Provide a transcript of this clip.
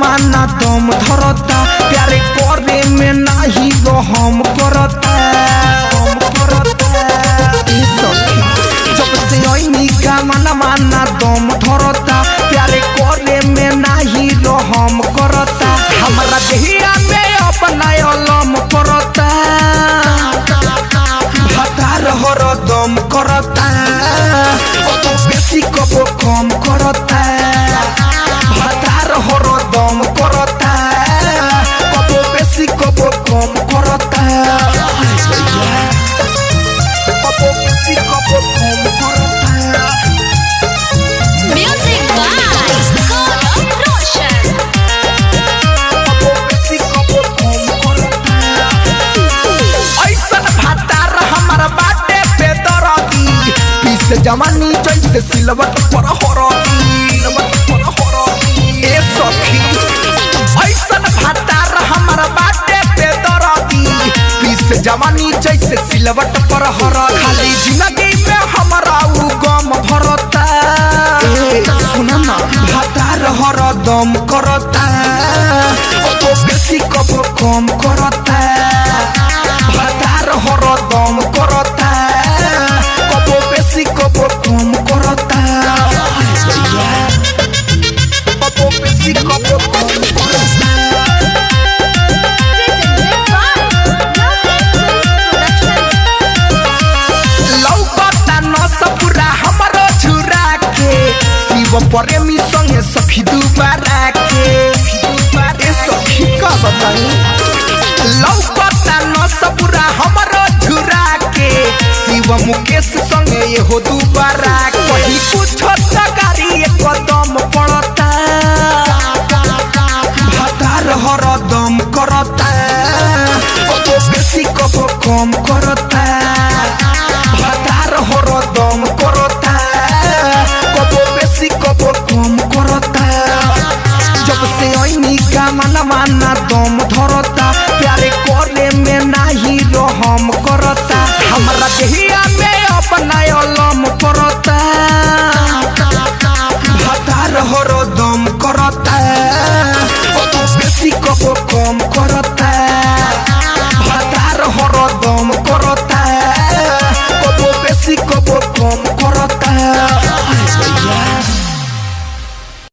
माना दम धरता प्यारे करे में नहीं गो हम करता जब से ओइनी का माना दम धरता प्यारे करे में नहीं गो हम करता हमारा देहिया में अपना अलम करता भतार हर दम करता बेसी कबो कम करता भतार हर दम करता कबो बेसी कबो कम करता कबो बेसी कबो कम करता। Music by Gaurav Roshan. कबो बेसी कबो कम करता। ऐसन भतार हमार बाटे पे दरदी पीस जवानी जैसे सिलवट पर हरदी ए सखी ऐसन भतार हमार बाटे पे दरदी पीस जवानी जैसे सिलवट पर हर खाली जिंदगी में हमारा उ गम भरता सुना ना भतार हर दम करता कबो बेसी कबो कम करता भतार हर दम करता कबो बेसी कबो कम करता कबो बेसी कबो कम करता। लौकता न सपुरा हमरो झुरा के शिव प्रेमी संगे सखी दुबारा के ए सखी का बताई लौकता न सपुरा हमरो झुरा के शिव मुकेश संगे ये हो दुबारा कहीं कुछ गाड़ी एक कदम पड़ता भतार हर दम करता कबो बेसी कबो कम करता भतार हर दम करता कबो बेसी कबो कम करता जब से ओइनी का माना दम